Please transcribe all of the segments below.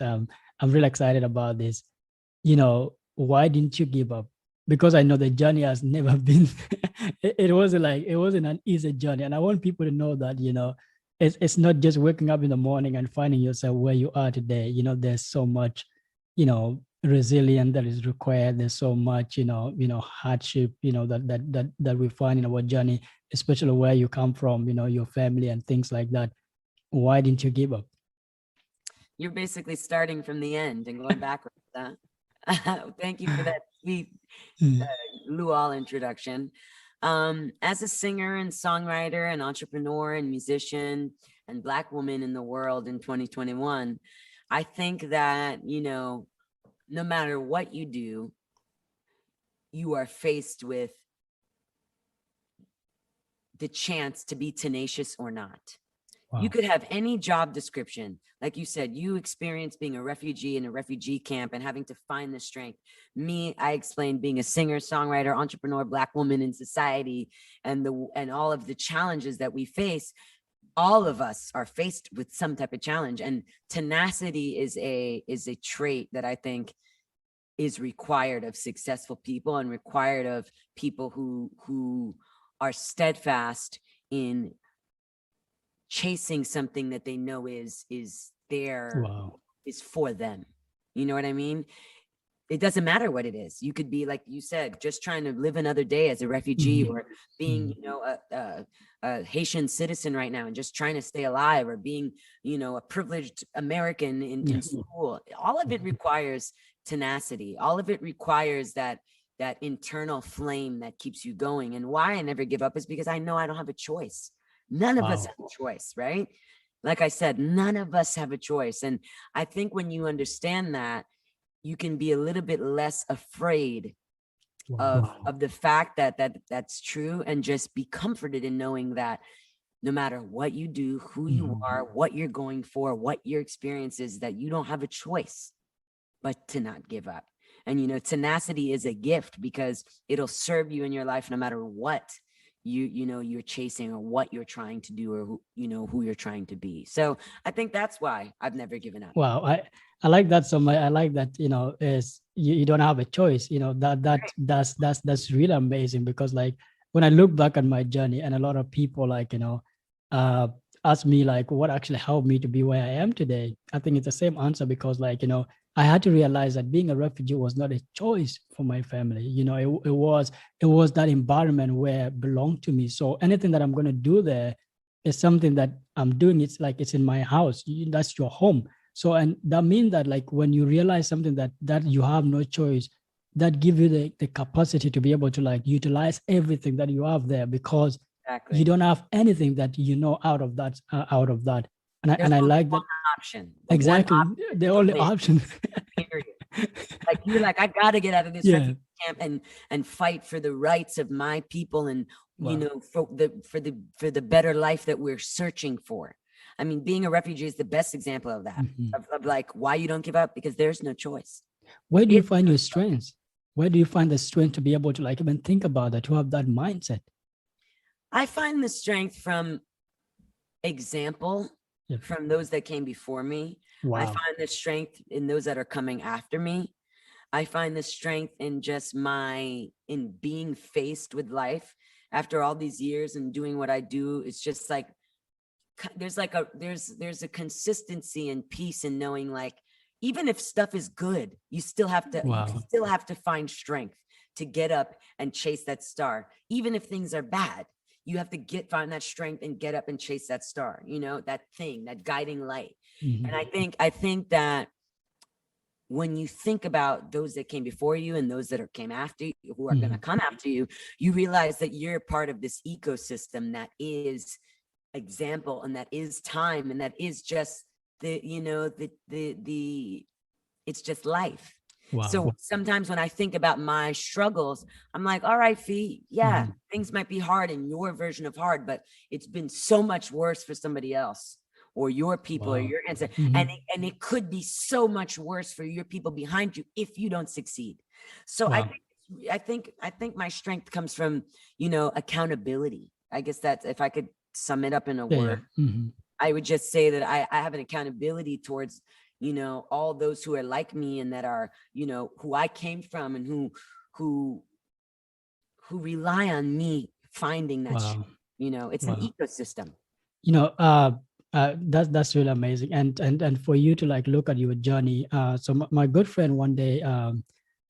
I'm really excited about this. Why didn't you give up? Because I know the journey has never been, it wasn't an easy journey. And I want people to know that, it's not just waking up in the morning and finding yourself where you are today. There's so much, resilience that is required. There's so much, hardship, that we find in our journey, especially where you come from, your family and things like that. Why didn't you give up? You're basically starting from the end and going backwards. Huh? Thank you for that sweet Lual introduction. As a singer and songwriter and entrepreneur and musician and Black woman in the world in 2021, I think that, no matter what you do, you are faced with the chance to be tenacious or not. Wow. You could have any job description. Like you said, you experienced being a refugee in a refugee camp and having to find the strength. Me, I explained being a singer, songwriter, entrepreneur, Black woman in society, and all of the challenges that we face. All of us are faced with some type of challenge, and tenacity is a trait that I think is required of successful people and required of people who are steadfast in chasing something that they know is there, wow, is for them. You know what I mean? It doesn't matter what it is. You could be, like you said, just trying to live another day as a refugee, or being, a Haitian citizen right now and just trying to stay alive, or being, a privileged American in school. All of it requires tenacity. All of it requires that internal flame that keeps you going. And why I never give up is because I know I don't have a choice. None of us have a choice, right? Like I said, none of us have a choice. And I think when you understand that, you can be a little bit less afraid of the fact that's true, and just be comforted in knowing that no matter what you do, who you are, what you're going for, what your experience is, that you don't have a choice but to not give up. And, tenacity is a gift because it'll serve you in your life no matter what you're chasing, or what you're trying to do, or who you're trying to be. So I think that's why I've never given up. Wow. I like that so much. I like that, is you don't have a choice, that's really amazing, because like when I look back at my journey, and a lot of people ask me like what actually helped me to be where I am today, I think it's the same answer, because like, I had to realize that being a refugee was not a choice for my family. It was that environment where it belonged to me. So anything that I'm going to do there is something that I'm doing. It's like it's in my house. That's your home. So, and that means that like when you realize something that you have no choice, that gives you the capacity to be able to like utilize everything that you have there, because you don't have anything that out of that. And I like that option. Exactly. The only option. Period. Like you're like, I gotta get out of this refugee camp and fight for the rights of my people, and for the better life that we're searching for. I mean, being a refugee is the best example of that. Of like why you don't give up, because there's no choice. Where do you find your strength? Where do you find the strength to be able to like even think about that, to have that mindset? I find the strength from example. From those that came before me. Wow. I find the strength in those that are coming after me. I find the strength in just in being faced with life after all these years and doing what I do. It's just like, there's a consistency and peace in knowing, like, even if stuff is good, you still have to find strength to get up and chase that star. Even if things are bad, you have to find that strength and get up and chase that star, that thing, that guiding light. And I think that when you think about those that came before you and those that came after you, who are going to come after you, you realize that you're part of this ecosystem that is example, and that is time, and that is just it's just life. Wow. So sometimes when I think about my struggles, I'm like, all right, Fee, things might be hard in your version of hard, but it's been so much worse for somebody else, or your people, or your ancestors. And it could be so much worse for your people behind you if you don't succeed. So I think my strength comes from, accountability. I guess that's, if I could sum it up in a word, I would just say that I have an accountability towards, you know, all those who are like me and that are, you know, who I came from and who rely on me finding that Wow. strength. You know, it's an Wow. ecosystem. You know, that's really amazing. And for you to like look at your journey. So my good friend one day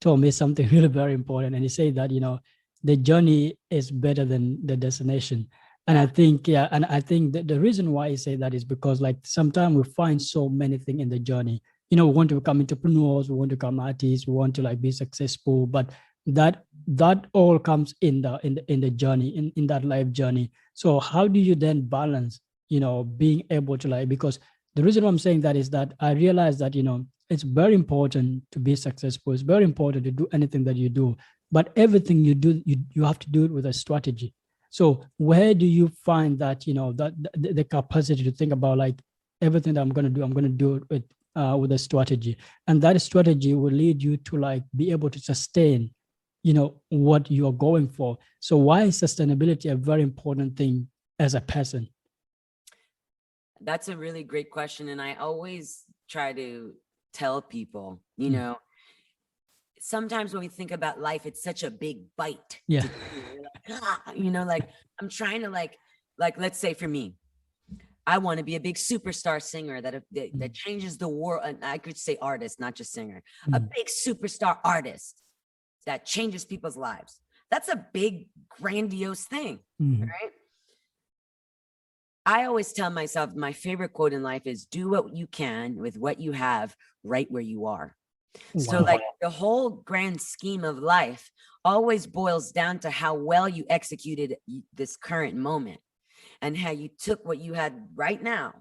told me something really very important, and he said that, you know, the journey is better than the destination. And I Yeah. think, yeah, and I think that the reason why he say that is because like sometimes we find so many things in the journey. You know, we want to become entrepreneurs, we want to become artists, we want to like be successful, but that all comes in the journey, in that life journey. So how do you then balance, you know, being able to like, because the reason why I'm saying that is that I realize that, you know, it's very important to be successful. It's very important to do anything that you do, but everything you do, you have to do it with a strategy. So where do you find that, you know, that the capacity to think about like everything that I'm going to do, I'm going to do it with a strategy, and that strategy will lead you to like be able to sustain, you know, what you're going for. So why is sustainability a very important thing as a person? That's a really great question. And I always try to tell people, you Mm. know, sometimes when we think about life, it's such a big bite Yeah. to chew. We're like, you know, like I'm trying to like, let's say for me, I want to be a big superstar singer that changes the world. And I could say artist, not just singer, a Mm. big superstar artist that changes people's lives. That's a big, grandiose thing, Mm. right? I always tell myself my favorite quote in life is do what you can with what you have right where you are. So, Wow. like the whole grand scheme of life always boils down to how well you executed this current moment and how you took what you had right now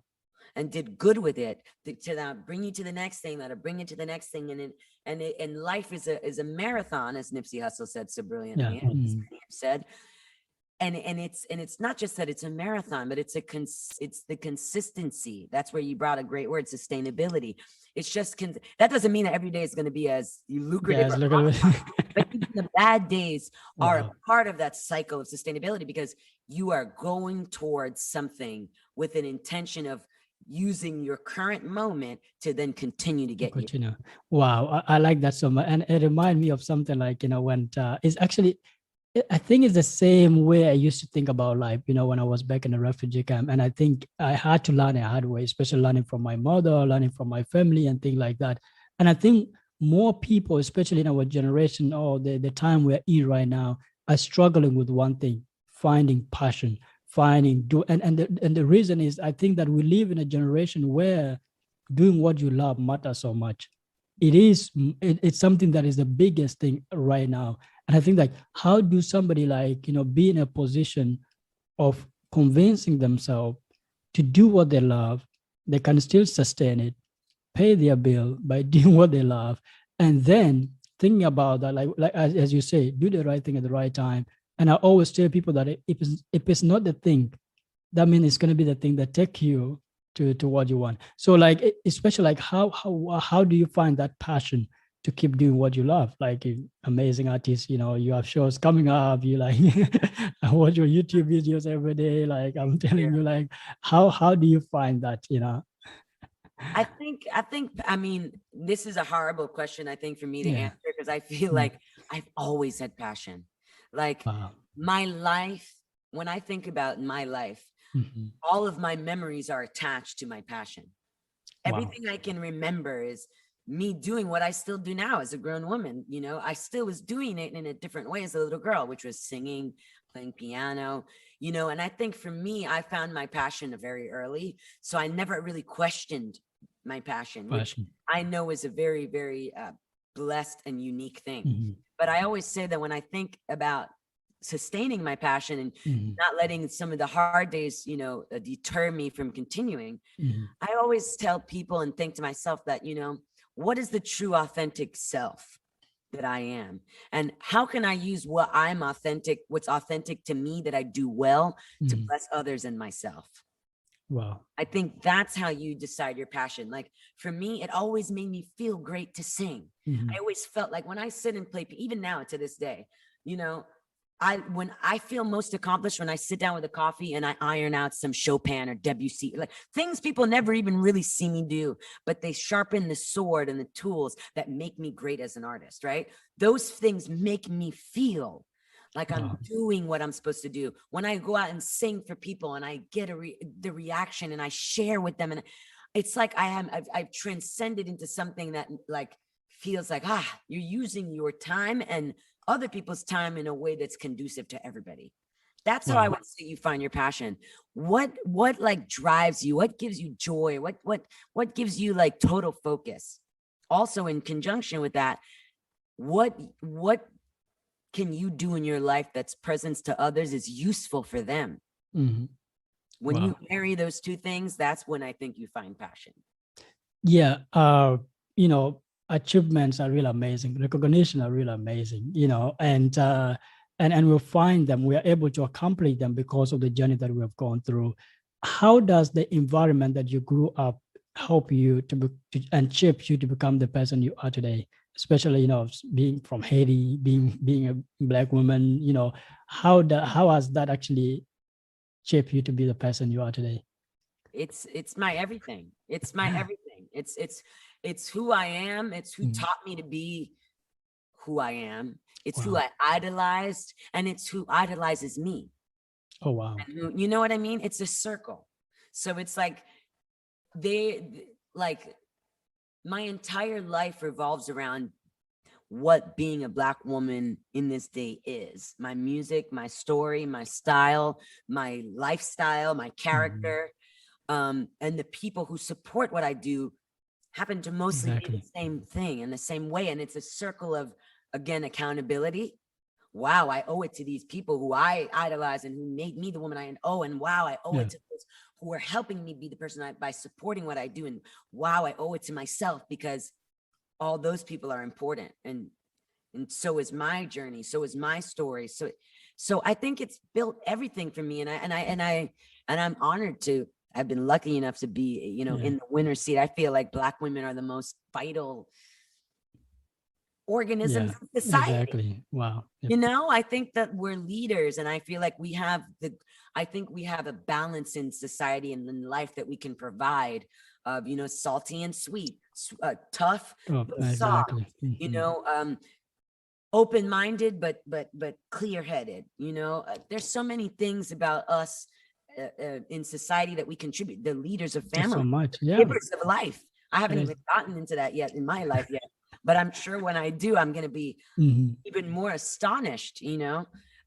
and did good with it to now bring you to the next thing, that'll bring you to the next thing. And life is a marathon, as Nipsey Hussle said so Yeah. brilliantly, and Mm. said. And it's not just that it's a marathon, but it's the consistency. That's where you brought a great word, sustainability. It's just that doesn't mean that every day is going to be as lucrative Yes, or look at awesome, it. but even the bad days are a Wow. part of that cycle of sustainability because you are going towards something with an intention of using your current moment to then continue to To get you. continue. Wow, I like that so much, and it reminds me of something like, you know, when it's actually, I think it's the same way I used to think about life, you know, when I was back in the refugee camp. And I think I had to learn a hard way, especially learning from my mother, learning from my family, and things like that. And I think more people, especially in our generation or the time we're in right now, are struggling with one thing: finding passion, finding do. And the reason is, I think that we live in a generation where doing what you love matters so much. It's something that is the biggest thing right now. And I think like, how do somebody like, you know, be in a position of convincing themselves to do what they love, they can still sustain it, pay their bill by doing what they love, and then thinking about that, like as you say, do the right thing at the right time. And I always tell people that if it's not the thing, that means it's going to be the thing that take you to what you want. So like, especially like, how do you find that passion to keep doing what you love? Like, amazing artists, you know, you have shows coming up, you like I watch your YouTube videos every day, like I'm telling you, like, how do you find that, you know? I mean, this is a horrible question, I think, for me to Yeah. answer because I feel Mm. like I've always had passion. Like Wow. my life, when I think about my life, Mhm. all of my memories are attached to my passion. Wow. Everything I can remember is me doing what I still do now as a grown woman. You know, I still was doing it in a different way as a little girl, which was singing, playing piano, you know. And I think for me, I found my passion very early. So I never really questioned my passion, which Passion. I know is a very, very blessed and unique thing. Mhm. But I always say that when I think about sustaining my passion and Mhm. not letting some of the hard days, you know, deter me from continuing, Mhm. I always tell people and think to myself that, you know, what is the true authentic self that I am? And how can I use what's authentic to me that I do well to Mhm. bless others and myself? Wow. I think that's how you decide your passion. Like for me, it always made me feel great to sing. I Mhm. always felt like when I sit and play, even now to this day, you know, when I feel most accomplished when I sit down with a coffee and I iron out some Chopin or Debussy, like things people never even really see me do, but they sharpen the sword and the tools that make me great as an artist, right? Those things make me feel like I'm doing what I'm supposed to do. When I go out and sing for people and I get the reaction and I share with them, and it's like I've transcended into something that like feels like, you're using your time and other people's time in a way that's conducive to everybody. That's how I would say you find your passion. What like drives you? What gives you joy? What gives you like total focus? Also, in conjunction with that, what can you do in your life that's presence to others is useful for them? Mm-hmm. When you marry those two things, that's when I think you find passion. Yeah. Achievements are really amazing. Recognition are really amazing, and we'll find them. We are able to accomplish them because of the journey that we have gone through. How does the environment that you grew up help you and shape you to become the person you are today? Especially, being from Haiti, being a Black woman, how has that actually shaped you to be the person you are today? It's my everything. It's my everything. It's who I am. It's who taught me to be who I am. It's who I idolized, and it's who idolizes me. Oh, wow. And you know what I mean? It's a circle. So it's like my entire life revolves around what being a Black woman in this day is. My music, my story, my style, my lifestyle, my character, and the people who support what I do happen to mostly be the same thing in the same way. And it's a circle of, again, accountability. Wow, I owe it to these people who I idolize and who made me the woman I am. Oh, and wow, I owe it to those who are helping me be the person by supporting what I do. And wow, I owe it to myself because all those people are important. And so is my journey. So is my story. So I think it's built everything for me. And I'm honored to. I've been lucky enough to be, in the winner's seat. I feel like Black women are the most vital organisms in society. Exactly. Wow. Yep. I think that we're leaders, and I feel like we have a balance in society and in life that we can provide of, salty and sweet, tough, soft, open-minded, but clear-headed. There's so many things about us in society that we contribute. The leaders of family, so much, givers of life. I haven't even gotten into that yet in my life yet, but I'm sure when I do, I'm going to be even more astonished.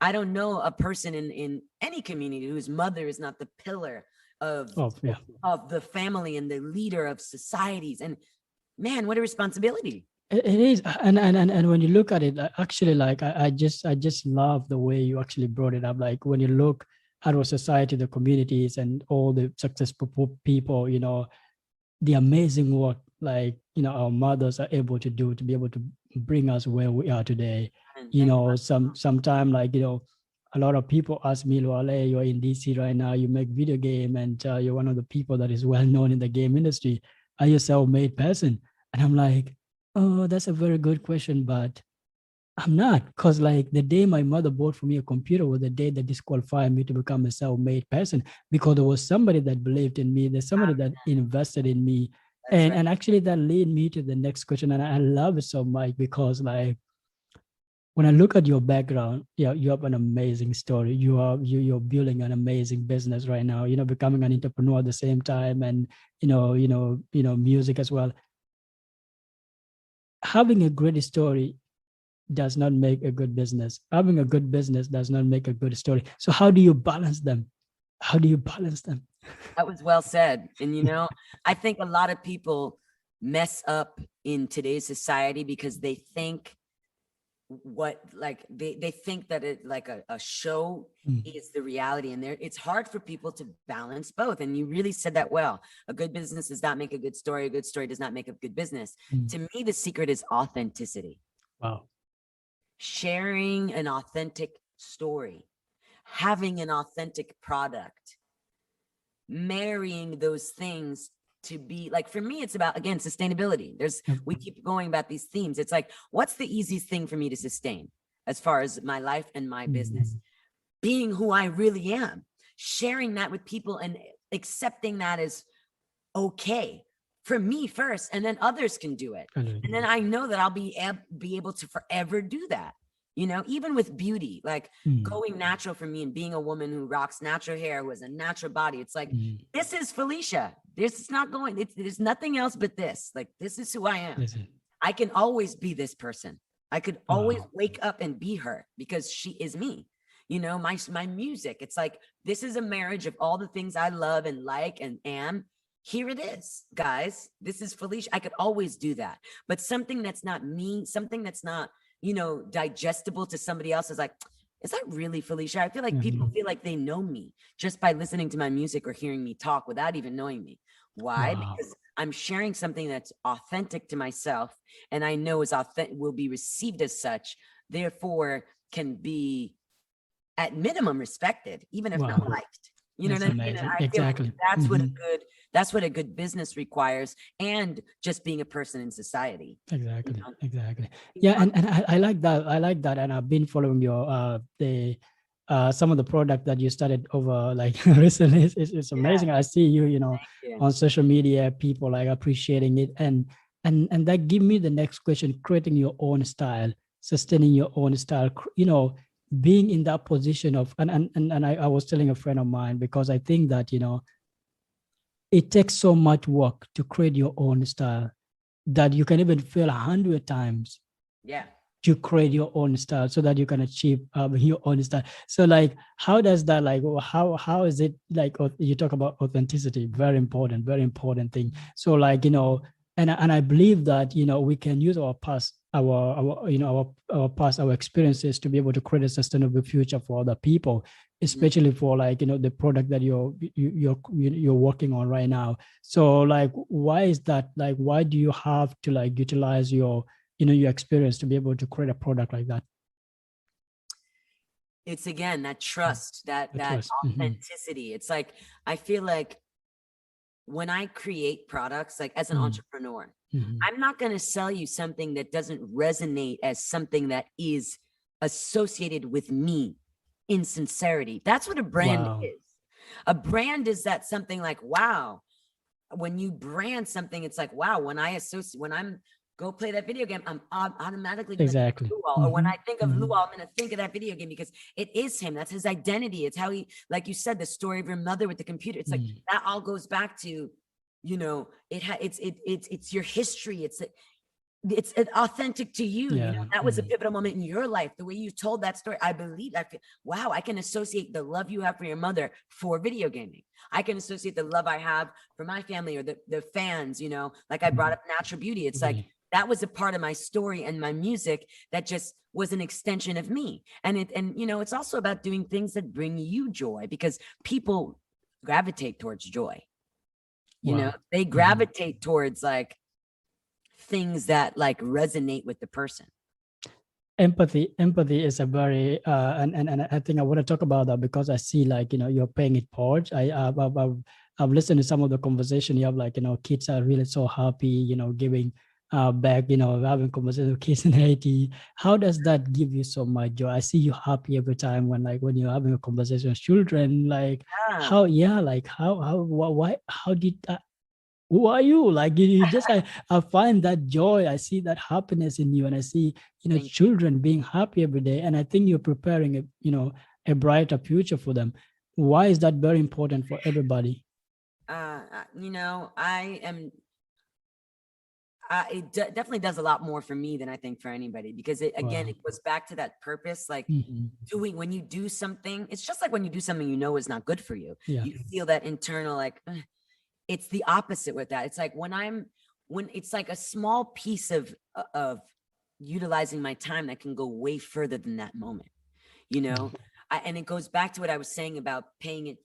I don't know a person in any community whose mother is not the pillar of the family and the leader of societies. And man, what a responsibility. It is, and when you look at it, actually, like I just love the way you actually brought it up. Like when you look at our society, the communities, and all the successful people, the amazing work, like our mothers are able to do to be able to bring us where we are today. Sometime like a lot of people ask me, Lual, you're in DC right now, you make video game, and you're one of the people that is well known in the game industry. Are you a self-made person? And I'm like, oh, that's a very good question, but I'm not, because like the day my mother bought for me a computer was the day that disqualified me to become a self-made person, because there was somebody that believed in me, there's somebody that invested in me. And actually that led me to the next question. And I love it so much because like when I look at your background, you have an amazing story. You're building an amazing business right now, becoming an entrepreneur at the same time, and music as well. Having a great story does not make a good business. Having a good business does not make a good story. So how do you balance them? That was well said. And, I think a lot of people mess up in today's society because they think they think that it like a show is the reality, and it's hard for people to balance both. And you really said that well. A good business does not make a good story. A good story does not make a good business. To me, the secret is authenticity. Wow. Sharing an authentic story, having an authentic product, marrying those things to be like, for me, it's about, again, sustainability. We keep going about these themes. It's like, what's the easiest thing for me to sustain? as far as my life and my business. Being who I really am, sharing that with people and accepting that as okay for me first, and then others can do it. And then I know that I'll be able to forever do that. You know, even with beauty, like going natural for me and being a woman who rocks natural hair, who has a natural body. It's like, this is Phyllisia. This is not going, there's nothing else but this. Like, this is who I am. I can always be this person. I could always wake up and be her because she is me. You know, my music, it's like, this is a marriage of all the things I love and like and am. Here it is, guys. This is Phyllisia. I could always do that. But something that's not me, something that's not, you know, digestible to somebody else is like, is that really Phyllisia? I feel like people feel like they know me just by listening to my music or hearing me talk without even knowing me. Why? Because I'm sharing something that's authentic to myself, and I know is authentic, will be received as such, therefore can be at minimum respected, even if not liked. You know what I mean? I feel like that's what a good business requires, and just being a person in society. Exactly. You know? Exactly. Yeah, and I like that. I like that, and I've been following your some of the product that you started over like recently. It's amazing. I see you know, on social media, people like appreciating it, and that give me the next question: creating your own style, sustaining your own style. You know, being in that position of and I was telling a friend of mine, because I think that, you know, it takes so much work to create your own style that you can even fail 100 times to create your own style so that you can achieve your own style. So like, how does that, like, how is it, like, you talk about authenticity, very important thing. So like, you know, and I believe that, you know, we can use our past, our you know, our past, our experiences to be able to create a sustainable future for other people, especially for, like, you know, the product that you're working on right now. So like, why is that? Like, why do you have to like utilize your, you know, your experience to be able to create a product like that? It's again that trust, that authenticity. It's like, I feel like when I create products, like as an entrepreneur, I'm not going to sell you something that doesn't resonate as something that is associated with me in sincerity. That's what a brand is. A brand is that something like, wow, when you brand something, it's like, wow, when I'm go play that video game, I'm automatically going to think of Lual. Or when I think of Lual, I'm going to think of that video game because it is him. That's his identity. It's how he, like you said, the story of your mother with the computer. It's like that all goes back to, you know, it's your history. It's authentic to you. You know, that was a pivotal moment in your life. The way you told that story, I feel, wow, I can associate the love you have for your mother for video gaming. I can associate the love I have for my family or the fans, you know, like I brought up natural beauty. It's like, that was a part of my story and my music that just was an extension of me. And you know, it's also about doing things that bring you joy, because people gravitate towards joy. You know, they gravitate towards like things that like resonate with the person. Empathy is a very and I think I want to talk about that, because I see, like, you know, you're paying it forward. I've listened to some of the conversation you have, like, you know, kids are really so happy, you know, giving back, you know, having conversations with kids in Haiti. How does that give you so much joy? I see you happy every time when you're having a conversation with children. Like, how why how did who are you? Like, you just, I find that joy, I see that happiness in you, and I see, you know, children being happy every day, and I think you're preparing a, you know, a brighter future for them. Why is that very important for everybody? You know, it definitely does a lot more for me than I think for anybody, because it goes back to that purpose. Like when you do something, it's just like when you do something you know is not good for you. You feel that internal, like, it's the opposite with that. It's like when it's like a small piece of utilizing my time that can go way further than that moment, you know. And it goes back to what I was saying about paying it,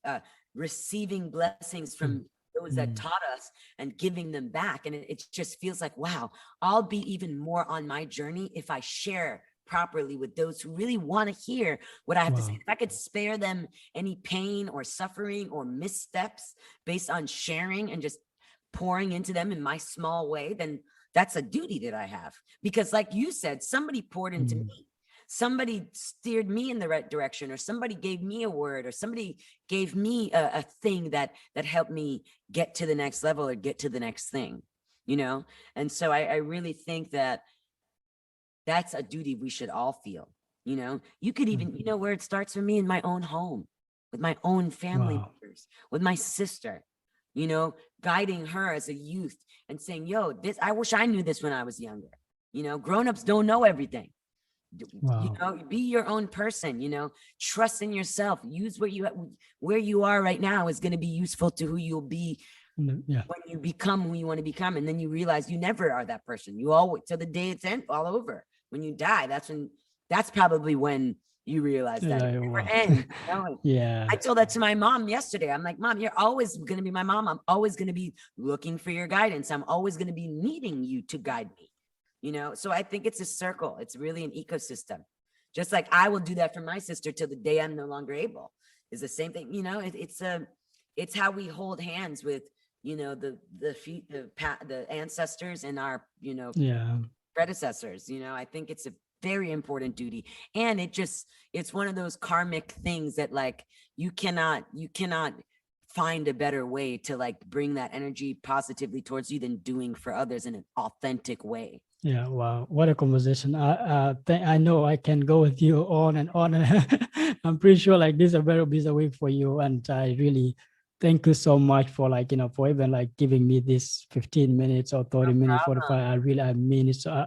receiving blessings from those that taught us and giving them back. And it just feels like, wow, I'll be even more on my journey if I share properly with those who really want to hear what I have to say. If I could spare them any pain or suffering or missteps based on sharing and just pouring into them in my small way, then that's a duty that I have. Because like you said, somebody poured into me. somebody steered me in the right direction, or somebody gave me a word, or somebody gave me a thing that helped me get to the next level or get to the next thing, you know? And so I really think that that's a duty we should all feel. You know, you could even, you know, where it starts for me, in my own home, with my own family members, with my sister, you know, guiding her as a youth and saying, yo, this, I wish I knew this when I was younger. You know, grownups don't know everything. You know, be your own person, you know, trust in yourself, use where you are right now is going to be useful to who you'll be when you become who you want to become. And then you realize you never are that person. You always, till the day it's all over. When you die, that's probably when you realize that it never ends. You know? Yeah. I told that to my mom yesterday. I'm like, Mom, you're always going to be my mom. I'm always going to be looking for your guidance. I'm always going to be needing you to guide me. You know, so I think it's a circle. It's really an ecosystem. Just like I will do that for my sister till the day I'm no longer able. Is the same thing. You know, it's how we hold hands with, you know, the ancestors and our, you know, predecessors. You know, I think it's a very important duty, and it's one of those karmic things that like you cannot find a better way to like bring that energy positively towards you than doing for others in an authentic way. Yeah, wow, what a conversation. I know I can go with you on and on. I'm pretty sure like this is a very busy week for you, and I really thank you so much for like, you know, for even like giving me this 15 minutes or 30 minutes, 45. I mean it. So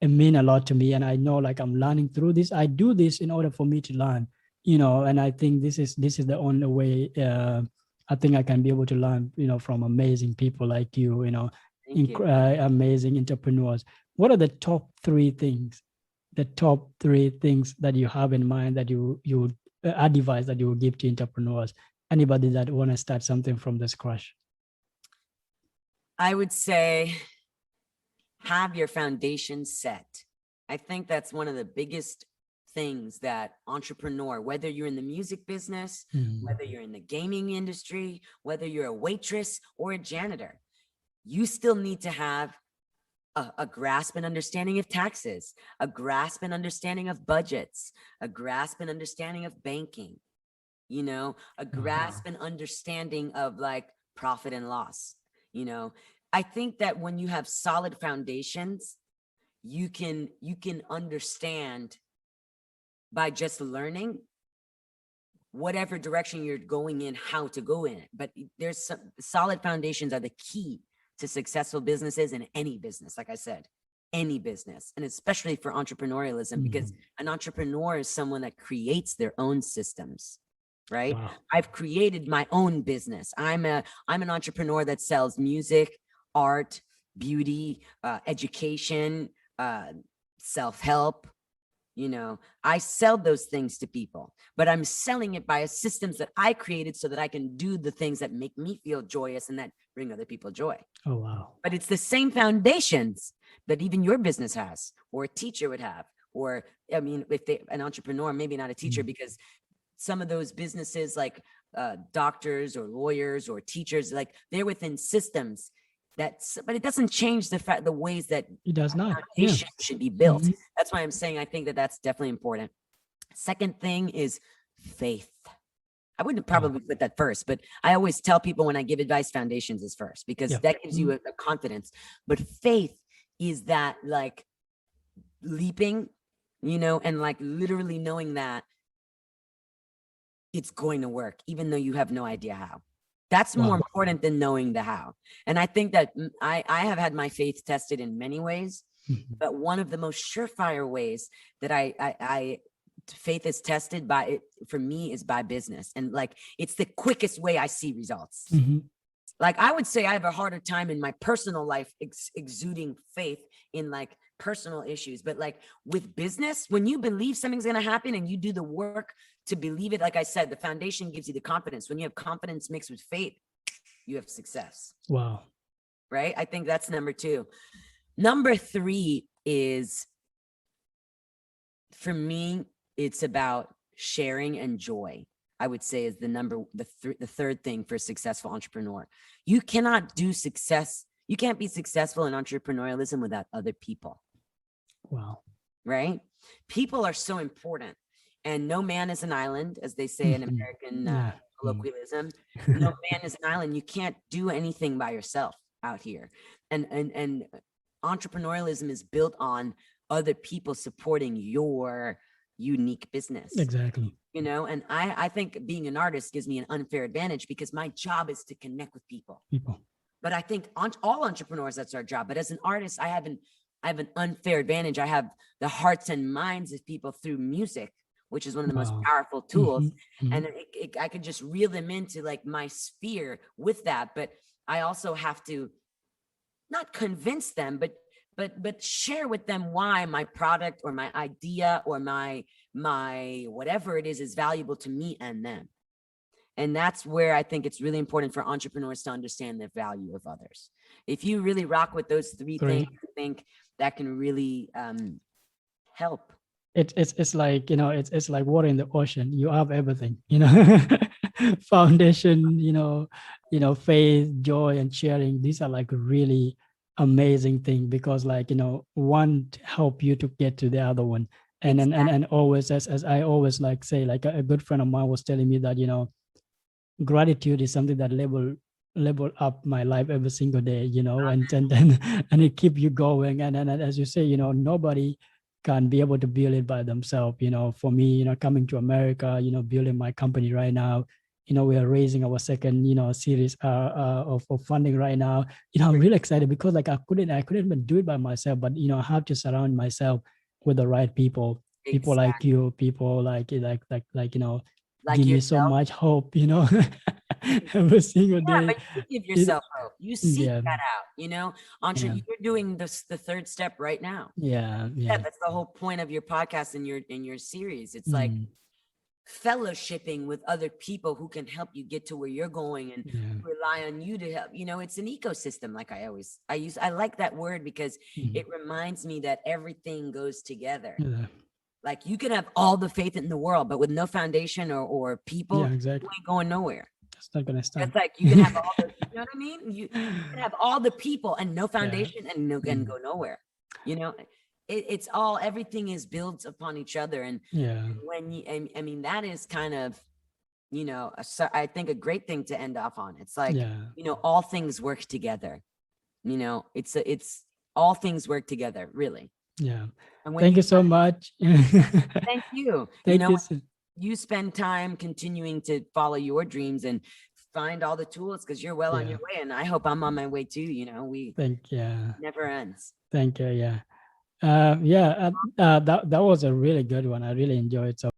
it mean a lot to me, and I know like I'm learning through this. I do this in order for me to learn, you know, and I think this is the only way I think I can be able to learn, you know, from amazing people like you, you know, amazing entrepreneurs. What are the top three things that you have in mind that you advise that you will give to entrepreneurs, anybody that want to start something from the scratch? I would say have your foundation set. I think that's one of the biggest things that entrepreneur, whether you're in the music business, whether you're in the gaming industry, whether you're a waitress or a janitor, you still need to have a grasp and understanding of taxes, a grasp and understanding of budgets, a grasp and understanding of banking, you know, a grasp and understanding of like profit and loss. You know, I think that when you have solid foundations, you can understand by just learning whatever direction you're going in, how to go in it. But there's some solid foundations are the key to successful businesses in any business. Like I said, any business, and especially for entrepreneurialism, because an entrepreneur is someone that creates their own systems, right? I've created my own business. I'm an entrepreneur that sells music, art, beauty, education, self-help. You know, I sell those things to people, but I'm selling it by systems that I created so that I can do the things that make me feel joyous and that bring other people joy. Oh, wow. But it's the same foundations that even your business has, or a teacher would have, or, I mean, if an entrepreneur, maybe not a teacher, because some of those businesses like doctors or lawyers or teachers, like they're within systems but it doesn't change the ways that it does not foundation should be built. That's why I'm saying I think that that's definitely important. Second thing is faith. I wouldn't probably put that first, but I always tell people when I give advice, foundations is first, because that gives you a confidence. But faith is that like leaping, you know, and like literally knowing that it's going to work, even though you have no idea how. That's more important than knowing the how. And I think that I have had my faith tested in many ways, but one of the most surefire ways that I faith is tested by it for me is by business. And like, it's the quickest way I see results. Like I would say I have a harder time in my personal life exuding faith in like personal issues, but like with business, when you believe something's going to happen and you do the work to believe it, like I said, the foundation gives you the confidence. When you have confidence mixed with faith, you have success. Wow. Right? I think that's number two. Number three is, for me, it's about sharing and joy. I would say is the third thing for a successful entrepreneur. You cannot do success. You can't be successful in entrepreneurialism without other people. Wow. right? People are so important, and no man is an island, as they say in American Yeah. colloquialism. No man is an island. You can't do anything by yourself out here, and entrepreneurialism is built on other people supporting your unique business. Exactly. And I think being an artist gives me an unfair advantage because my job is to connect with people. But I think all entrepreneurs, that's our job. But as an artist, I have an unfair advantage. I have the hearts and minds of people through music, which is one of the most powerful tools. And I could just reel them into like my sphere with that. But I also have to not convince them, but share with them why my product or my idea or my whatever it is valuable to me and them. And that's where I think it's really important for entrepreneurs to understand the value of others. If you really rock with those three things, I think that can really help. It's like, it's like water in the ocean. You have everything, foundation, faith, joy, and sharing. These are like really amazing thing because like, one help you to get to the other one. And and always, as I always like say, like a good friend of mine was telling me that, gratitude is something that level up my life every single day, and it keep you going. And as you say, nobody can be able to build it by themselves. For me, coming to America, building my company right now, we are raising our second, series of funding right now. I'm really excited because like I couldn't even do it by myself, but I have to surround myself with the right people, people like you, people like give me so much hope, every single day. But you give yourself hope. You seek that out, Entre, you're doing this, the third step right now. Yeah. That's the whole point of your podcast and your series. It's like fellowshipping with other people who can help you get to where you're going and rely on you to help. It's an ecosystem. Like I like that word because it reminds me that everything goes together. Like you can have all the faith in the world, but with no foundation or people, you ain't going nowhere. It's not gonna start. It's like you can have all the, you know what I mean? You can have all the people and no foundation and go nowhere. It's all, everything is built upon each other. And when you, I mean, that is kind of, I think a great thing to end off on. It's like, all things work together. It's all things work together, really. Yeah. Thank you so much. Thank you. Thank you. You spend time continuing to follow your dreams and find all the tools because you're well on your way. And I hope I'm on my way too. We never ends. Thank you. Yeah. That was a really good one. I really enjoyed it. So